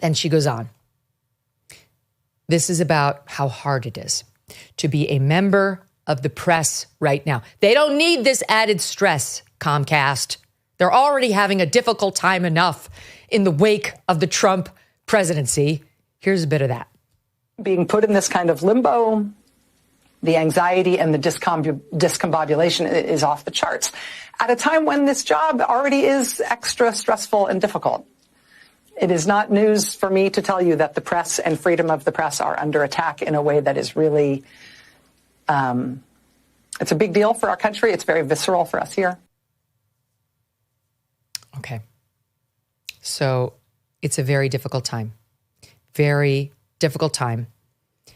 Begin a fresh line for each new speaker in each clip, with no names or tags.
Then she goes on. This is about how hard it is to be a member of the press right now. They don't need this added stress, Comcast. They're already having a difficult time enough in the wake of the Trump presidency. Here's a bit of that.
Being put in this kind of limbo, the anxiety and the discombobulation is off the charts at a time when this job already is extra stressful and difficult. It is not news for me to tell you that the press and freedom of the press are under attack in a way that is really, it's a big deal for our country. It's very visceral for us here.
Okay. So it's a very difficult time. Very difficult time.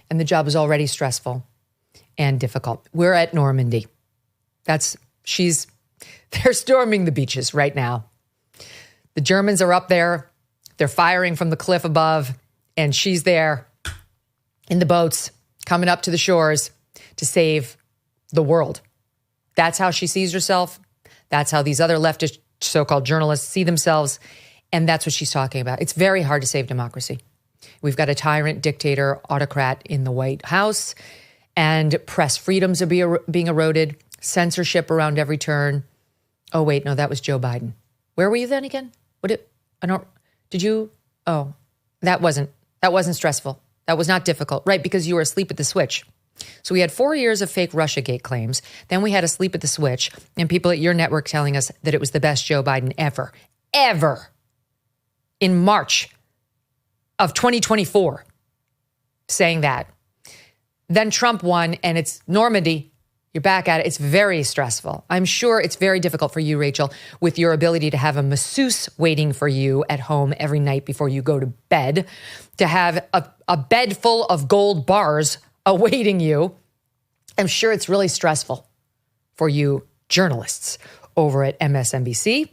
And the job is already stressful and difficult. We're at Normandy. They're storming the beaches right now. The Germans are up there. They're firing from the cliff above, and she's there in the boats coming up to the shores to save the world. That's how she sees herself. That's how these other leftist so-called journalists see themselves. And that's what she's talking about. It's very hard to save democracy. We've got a tyrant, dictator, autocrat in the White House, and press freedoms are being eroded, censorship around every turn. Oh, wait, no, that was Joe Biden. Where were you then again? That wasn't stressful. That was not difficult, right? Because you were asleep at the switch. So we had 4 years of fake Russiagate claims. Then we had a sleep at the switch and people at your network telling us that it was the best Joe Biden ever in March of 2024 saying that. Then Trump won and it's Normandy. You're back at it. It's very stressful. I'm sure it's very difficult for you, Rachel, with your ability to have a masseuse waiting for you at home every night before you go to bed, to have a bed full of gold bars awaiting you. I'm sure it's really stressful for you journalists over at MSNBC.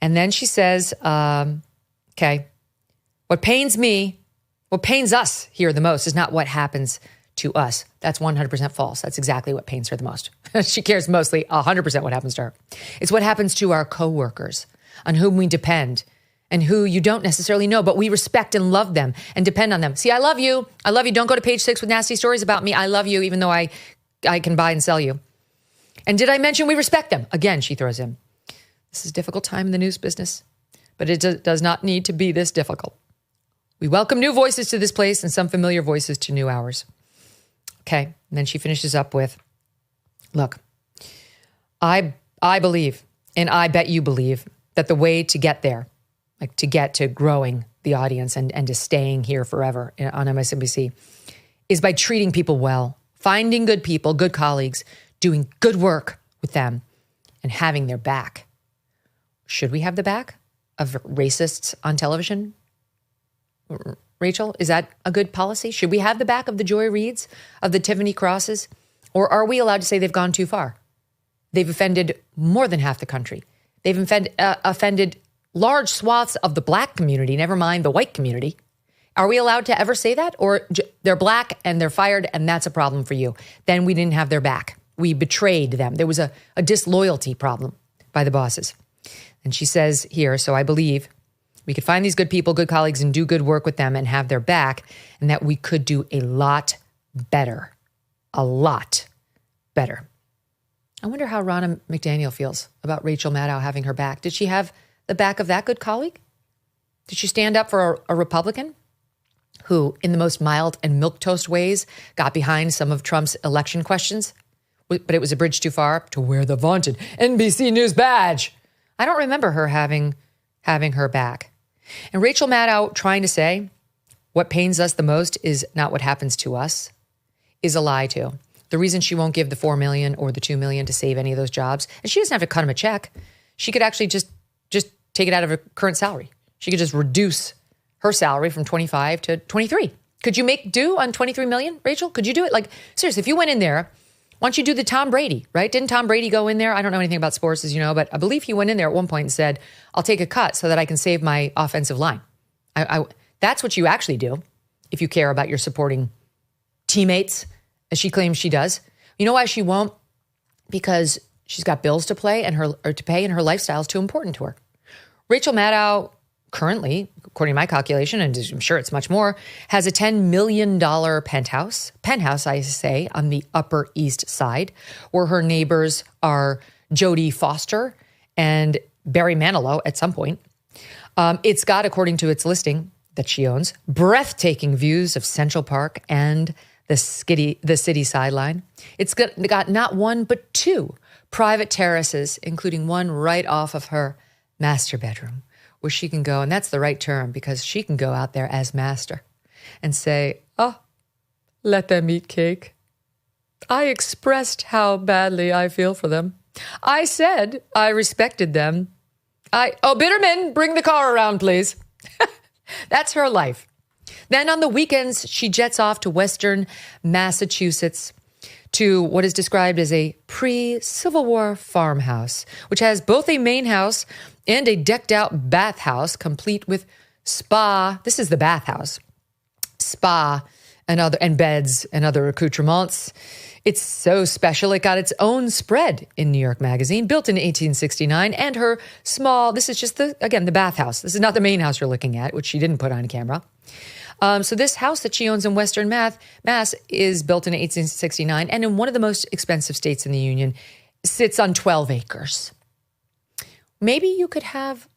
And then she says, okay, what pains us here the most is not what happens to us. That's 100% false. That's exactly what pains her the most. She cares mostly 100% what happens to her. It's what happens to our coworkers on whom we depend and who you don't necessarily know, but we respect and love them and depend on them. See, I love you. I love you. Don't go to Page 6 with nasty stories about me. I love you, even though I can buy and sell you. And did I mention we respect them? Again, she throws in. This is a difficult time in the news business, but it does not need to be this difficult. We welcome new voices to this place and some familiar voices to new hours. Okay. And then she finishes up with, look, I believe, and I bet you believe, that the way to get there, like to get to growing the audience and to staying here forever on MSNBC, is by treating people well, finding good people, good colleagues, doing good work with them, and having their back. Should we have the back of racists on television? Rachel, is that a good policy? Should we have the back of the Joy Reids, of the Tiffany Crosses? Or are we allowed to say they've gone too far? They've offended more than half the country. They've offended large swaths of the black community, never mind the white community. Are we allowed to ever say that? Or they're black and they're fired and that's a problem for you? Then we didn't have their back. We betrayed them. There was a disloyalty problem by the bosses. And she says here, so I believe we could find these good people, good colleagues, and do good work with them and have their back, and that we could do a lot better. A lot better. I wonder how Ronna McDaniel feels about Rachel Maddow having her back. Did she have the back of that good colleague? Did she stand up for a Republican who, in the most mild and milquetoast ways, got behind some of Trump's election questions? But it was a bridge too far to wear the vaunted NBC News badge. I don't remember her having her back. And Rachel Maddow trying to say what pains us the most is not what happens to us is a lie too. The reason she won't give the $4 million or the $2 million to save any of those jobs, and she doesn't have to cut him a check. She could actually just take it out of her current salary. She could just reduce her salary from 25 to 23. Could you make do on 23 million, Rachel? Could you do it? Like, seriously, if you went in there, why don't you do the Tom Brady, right? Didn't Tom Brady go in there? I don't know anything about sports, as you know, but I believe he went in there at one point and said, I'll take a cut so that I can save my offensive line. That's what you actually do if you care about your supporting teammates, as she claims she does. You know why she won't? Because she's got bills to pay and her lifestyle is too important to her. Rachel Maddow currently, according to my calculation, and I'm sure it's much more, has a $10 million penthouse, I say, on the Upper East Side, where her neighbors are Jodie Foster and Barry Manilow at some point. It's got, according to its listing that she owns, breathtaking views of Central Park and the city sideline. It's got not one, but two private terraces, including one right off of her master bedroom, where she can go, and that's the right term, because she can go out there as master and say, oh, let them eat cake. I expressed how badly I feel for them. I said I respected them. Bitterman, bring the car around, please. That's her life. Then on the weekends, she jets off to Western Massachusetts to what is described as a pre-Civil War farmhouse, which has both a main house and a decked-out bathhouse, complete with spa. This is the bathhouse. Spa and beds and other accoutrements. It's so special, it got its own spread in New York Magazine, built in 1869, and her small, this is just the bathhouse. This is not the main house you're looking at, which she didn't put on camera. So this house that she owns in Western Mass is built in 1869 and in one of the most expensive states in the Union, sits on 12 acres. Maybe you could have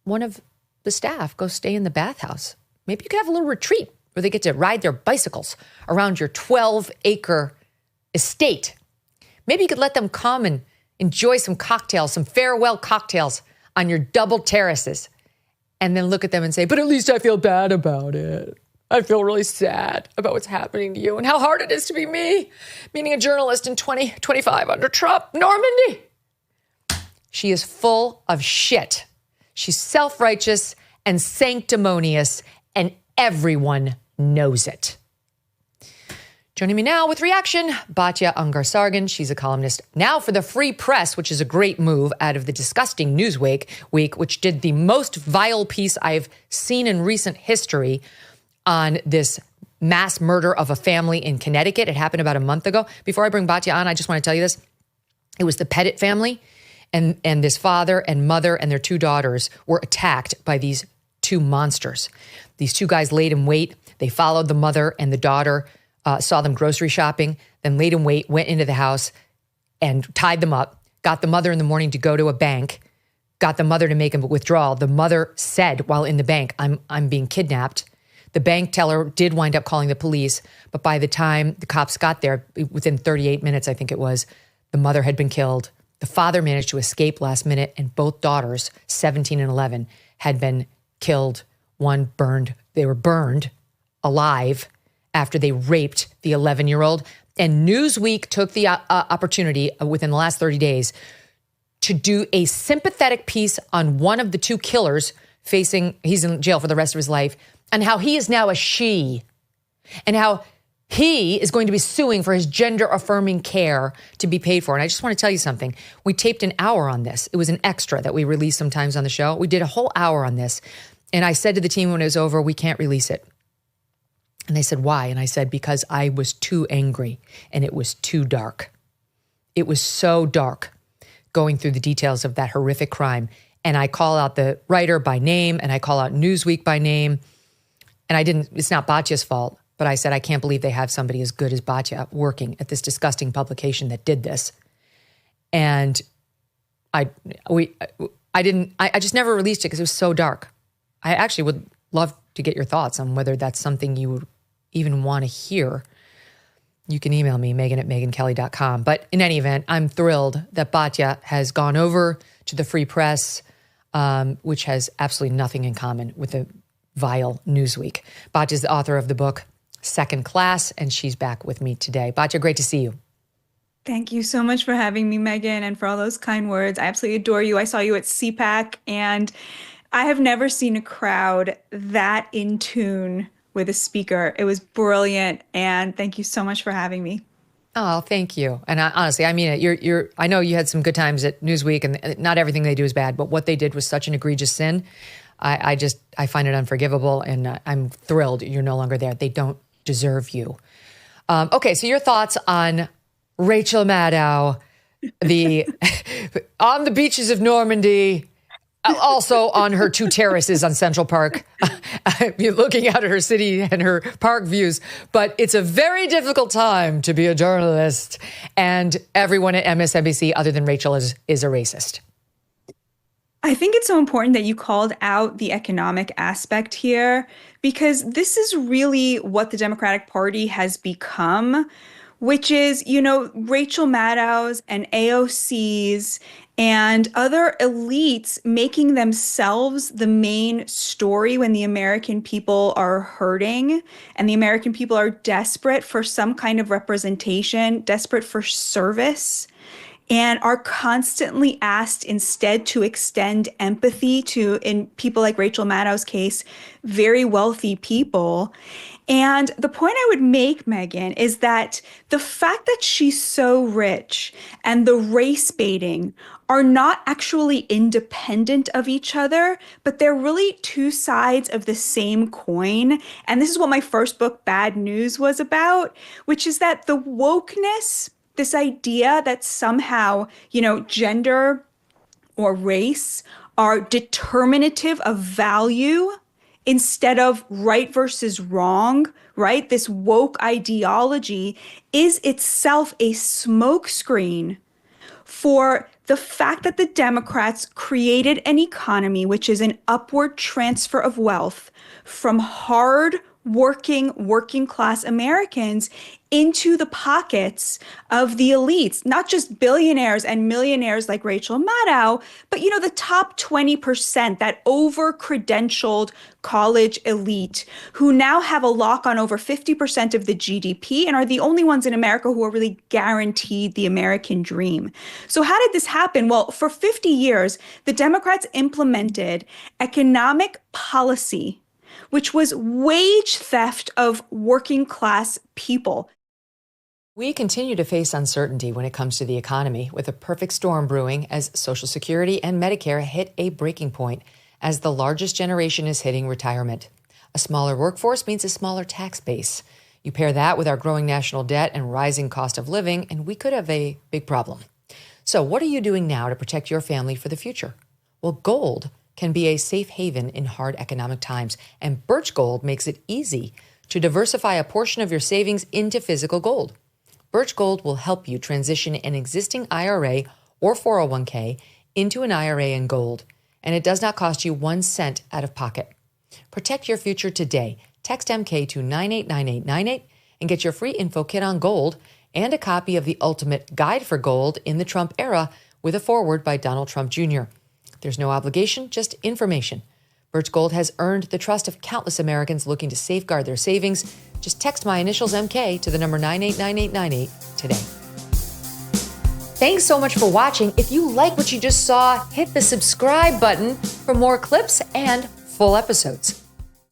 one of the staff go stay in the bathhouse. Maybe you could have a little retreat where they get to ride their bicycles around your 12-acre estate. Maybe you could let them come and enjoy some cocktails, some farewell cocktails on your double terraces. And then look at them and say, but at least I feel bad about it. I feel really sad about what's happening to you and how hard it is to be me, meaning a journalist in 2025 under Trump. Normandy. She is full of shit. She's self-righteous and sanctimonious, and everyone knows it. Joining me now with reaction, Batya Ungar-Sargon. She's a columnist now for the Free Press, which is a great move out of the disgusting Newsweek, which did the most vile piece I've seen in recent history on this mass murder of a family in Connecticut. It happened about a month ago. Before I bring Batya on, I just want to tell you this. It was the Pettit family, and this father and mother and their two daughters were attacked by these two monsters. These two guys laid in wait. They followed the mother and the daughter, saw them grocery shopping, then laid in wait, went into the house and tied them up, got the mother in the morning to go to a bank, got the mother to make a withdrawal. The mother said while in the bank, I'm being kidnapped. The bank teller did wind up calling the police, but by the time the cops got there, within 38 minutes, I think it was, the mother had been killed. The father managed to escape last minute, and both daughters, 17 and 11, had been killed. One burned. They were burned alive after they raped the 11-year-old. And Newsweek took the opportunity within the last 30 days to do a sympathetic piece on one of the two killers he's in jail for the rest of his life, and how he is now a she, and how he is going to be suing for his gender-affirming care to be paid for. And I just want to tell you something. We taped an hour on this. It was an extra that we release sometimes on the show. We did a whole hour on this. And I said to the team when it was over, we can't release it. And they said, why? And I said, because I was too angry and it was too dark. It was so dark going through the details of that horrific crime. And I call out the writer by name and I call out Newsweek by name. And it's not Batya's fault, but I said, I can't believe they have somebody as good as Batya working at this disgusting publication that did this. And I just never released it because it was so dark. I actually would love to get your thoughts on whether that's something you would even want to hear. You can email me, Megyn@megynkelly.com. But in any event, I'm thrilled that Batya has gone over to the Free Press, which has absolutely nothing in common with the vile Newsweek. Batya is the author of the book Second Class, and she's back with me today. Batya, great to see you.
Thank you so much for having me, Megyn, and for all those kind words. I absolutely adore you. I saw you at CPAC, and I have never seen a crowd that in tune with a speaker. It was brilliant, and thank you so much for having me.
Oh, thank you. And honestly, I mean it. I know you had some good times at Newsweek, and not everything they do is bad, but what they did was such an egregious sin. I find it unforgivable, and I'm thrilled you're no longer there. They don't deserve you. Okay, so your thoughts on Rachel Maddow, on the beaches of Normandy, Also on her 2 terraces on Central Park, you're looking out at her city and her park views. But it's a very difficult time to be a journalist. And everyone at MSNBC, other than Rachel, is a racist.
I think it's so important that you called out the economic aspect here, because this is really what the Democratic Party has become, which is, Rachel Maddow's and AOC's and other elites making themselves the main story when the American people are hurting and the American people are desperate for some kind of representation, desperate for service, and are constantly asked instead to extend empathy to, in people like Rachel Maddow's case, very wealthy people. And the point I would make, Megyn, is that the fact that she's so rich and the race baiting are not actually independent of each other, but they're really 2 sides of the same coin. And this is what my first book, Bad News, was about, which is that the wokeness, this idea that somehow, gender or race are determinative of value instead of right versus wrong, right? This woke ideology is itself a smokescreen for the fact that the Democrats created an economy which is an upward transfer of wealth from working class Americans into the pockets of the elites, not just billionaires and millionaires like Rachel Maddow, but, the top 20%, that over-credentialed college elite who now have a lock on over 50% of the GDP and are the only ones in America who are really guaranteed the American dream. So how did this happen? Well, for 50 years, the Democrats implemented economic policy which was wage theft of working class people.
We continue to face uncertainty when it comes to the economy, with a perfect storm brewing as Social Security and Medicare hit a breaking point as the largest generation is hitting retirement. A smaller workforce means a smaller tax base. You pair that with our growing national debt and rising cost of living, and we could have a big problem. So what are you doing now to protect your family for the future? Well, gold can be a safe haven in hard economic times, and Birch Gold makes it easy to diversify a portion of your savings into physical gold. Birch Gold will help you transition an existing IRA or 401k into an IRA in gold, and it does not cost you 1 cent out of pocket. Protect your future today. Text MK to 989898 and get your free info kit on gold and a copy of the Ultimate Guide for Gold in the Trump Era with a foreword by Donald Trump Jr. There's no obligation, just information. Birch Gold has earned the trust of countless Americans looking to safeguard their savings. Just text my initials MK to the number 989898 today. Thanks so much for watching. If you like what you just saw, hit the subscribe button for more clips and full episodes.